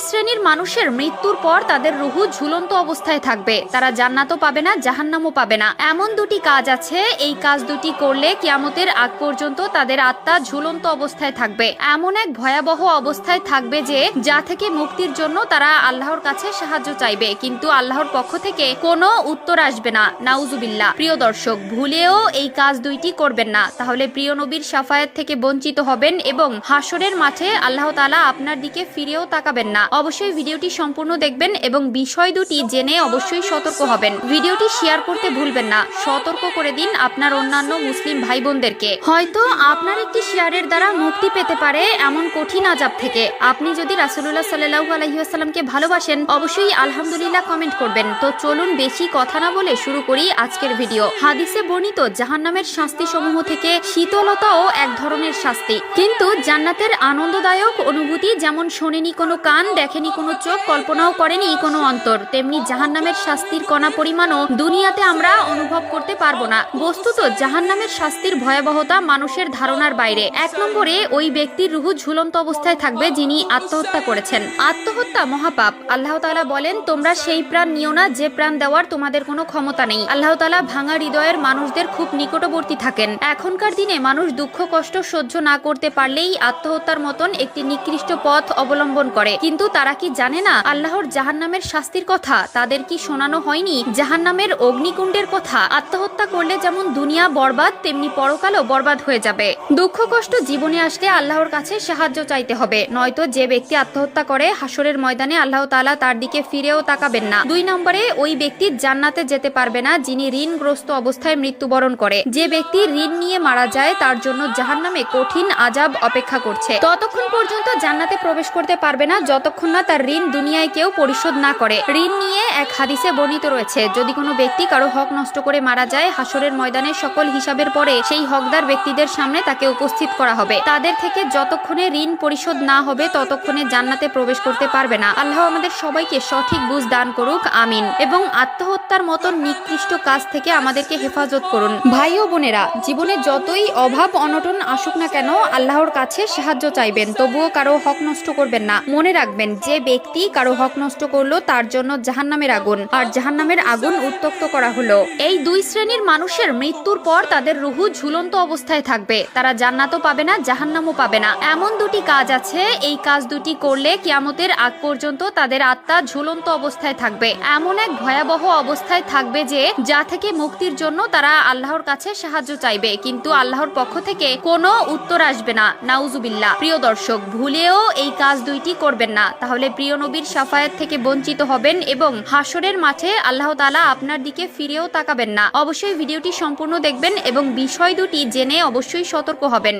শ্রেণীর মানুষের মৃত্যুর পর তাদের রুহু ঝুলন্ত অবস্থায় থাকবে, তারা জান্নাতও পাবে না, জাহান্নামও পাবে না। এমন দুটি কাজ আছে, এই কাজ দুটি করলে কিয়ামতের আগ পর্যন্ত তাদের আত্মা ঝুলন্ত অবস্থায় থাকবে, এমন এক ভয়াবহ অবস্থায় থাকবে যে যা থেকে মুক্তির জন্য তারা আল্লাহর কাছে সাহায্য চাইবে, কিন্তু আল্লাহর পক্ষ থেকে কোনো উত্তর আসবে না। নাউজুবিল্লাহ। প্রিয় দর্শক, ভুলেও এই কাজ দুইটি করবেন না, তাহলে প্রিয় নবীর শাফায়াত থেকে বঞ্চিত হবেন এবং হাসরের মাঠে আল্লাহ তাআলা আপনার দিকে ফিরেও তাকাবেন না। অবশ্যই ভিডিওটি সম্পূর্ণ দেখবেন এবং বিষয় দুটি জেনে অবশ্যই সতর্ক হবেন। ভিডিওটি শেয়ার করতে ভুলবেন না, সতর্ক করে দিন আপনার অন্যান্য মুসলিম ভাই বোনদেরকে। হয়তো আপনার একটি শেয়ারের দ্বারা মুক্তি পেতে পারে এমন কঠিন আযাব থেকে। আপনি যদি রাসূলুল্লাহ সাল্লাল্লাহু আলাইহি ওয়াসাল্লামকে ভালোবাসেন, অবশ্যই আলহামদুলিল্লাহ কমেন্ট করবেন। তো চলুন বেশি কথা না বলে শুরু করি আজকের ভিডিও। হাদিসে বর্ণিত জাহান্নামের শাস্তি সমূহ থেকে শীতলতাও এক ধরনের শাস্তি, কিন্তু জান্নাতের আনন্দদায়ক অনুভূতি যেমন শোনেনি কোনো কান, দেখেনি কোনো চোখ, কল্পনাও করেনি কোনো অন্তর, তেমনি জাহান্নামের শাস্তির কণা পরিমাণও দুনিয়াতে আমরা অনুভব করতে পারবো না। বস্তুত জাহান্নামের শাস্তির ভয়াবহতা মানুষের ধারণার বাইরে। এক নম্বরে, ওই ব্যক্তির রুহু ঝুলন্ত অবস্থায় থাকবে যিনি আত্মহত্যা করেছেন। আত্মহত্যা মহাপাপ। আল্লাহ তাআলা বলেন, তোমরা সেই প্রাণ নিও না যে প্রাণ দেওয়ার তোমাদের কোনো ক্ষমতা নেই। আল্লাহ তাআলা ভাঙা হৃদয়ের মানুষদের খুব নিকটবর্তী থাকেন। এখনকার দিনে মানুষ দুঃখ কষ্ট সহ্য না করতে পারলেই আত্মহত্যার মতন একটি নিকৃষ্ট পথ অবলম্বন করে, কিন্তু তারা কি জানে না আল্লাহর জাহান্নামের শাস্তির কথা? তাদের কি শোনানো হয়নি জাহান্নামের অগ্নিকুণ্ডের কথা? আত্মহত্যা করলে যেমন দুনিয়া বরবাদ, তেমনি পরকালও বরবাদ হয়ে যাবে। দুঃখ কষ্ট জীবনে আসলে আল্লাহর কাছে সাহায্য চাইতে হবে, নয়তো যে ব্যক্তি আত্মহত্যা করে হাসরের ময়দানে আল্লাহ তাআলা তার দিকে ফিরেও তাকাবেন না। দুই নম্বরে, ওই ব্যক্তি জান্নাতে যেতে পারবে না যিনি ঋণগ্রস্ত অবস্থায় মৃত্যুবরণ করে। যে ব্যক্তি ঋণ নিয়ে মারা যায় তার জন্য জাহান্নামে কঠিন আযাব অপেক্ষা করছে। ততক্ষণ পর্যন্ত জান্নাতে প্রবেশ করতে পারবে না যতক্ষণ না তার ঋণ দুনিয়ায় কেউ পরিশোধ না করে। ঋণ নিয়ে এক হাদিসে বর্ণিত রয়েছে, যদি কোনো ব্যক্তি কারো হক নষ্ট করে মারা যায়, হাসরের ময়দানে সকল হিসাবের পরে সেই হকদার ব্যক্তিদের সামনে তাকে উপস্থিত করা হবে। তাদের থেকে যতক্ষণে ঋণ পরিশোধ না হবে ততক্ষণে জান্নাতে প্রবেশ করতে পারবে না। আল্লাহ আমাদের সবাইকে সঠিক বুঝ দান করুক, আমিন। এবং আত্মহত্যার মতন নিকৃষ্ট কাজ থেকে আমাদেরকে হেফাজত করুন। ভাই ও বোনেরা, জীবনে যতই অভাব অনটন আসুক না কেন আল্লাহর কাছে সাহায্য চাইবেন, তবুও কারো হক নষ্ট করবেন না। মনে রাখবেন, যে ব্যক্তি কারো হক নষ্ট করলো তার জন্য জাহান্নামের আগুন, আর জাহান্নামের আগুন উত্তপ্ত করা হলো। এই দুই শ্রেণীর মানুষের মৃত্যুর পর তাদের রুহু ঝুলন্ত অবস্থায় থাকবে, তারা জান্নাতও পাবে না, জাহান্নামও পাবে না। এমন দুটি কাজ আছে, এই কাজ দুটি করলে কিয়ামতের আগ পর্যন্ত তাদের আত্মা ঝুলন্ত অবস্থায় থাকবে, এমন এক ভয়াবহ অবস্থায় থাকবে যে যা থেকে মুক্তির জন্য তারা আল্লাহর কাছে সাহায্য চাইবে, কিন্তু আল্লাহর পক্ষ থেকে কোনো উত্তর আসবে না। নাউজুবিল্লাহ। প্রিয় দর্শক, ভুলেও এই কাজ দুইটি করবেন না, তাহলে প্রিয় নবীর শাফায়াত থেকে বঞ্চিত হবেন এবং হাসরের মাঠে আল্লাহ তাআলা আপনার দিকে ফিরেও তাকাবেন না। অবশ্যই ভিডিওটি সম্পূর্ণ দেখবেন এবং বিষয় দুটি জেনে অবশ্যই সতর্ক হবেন।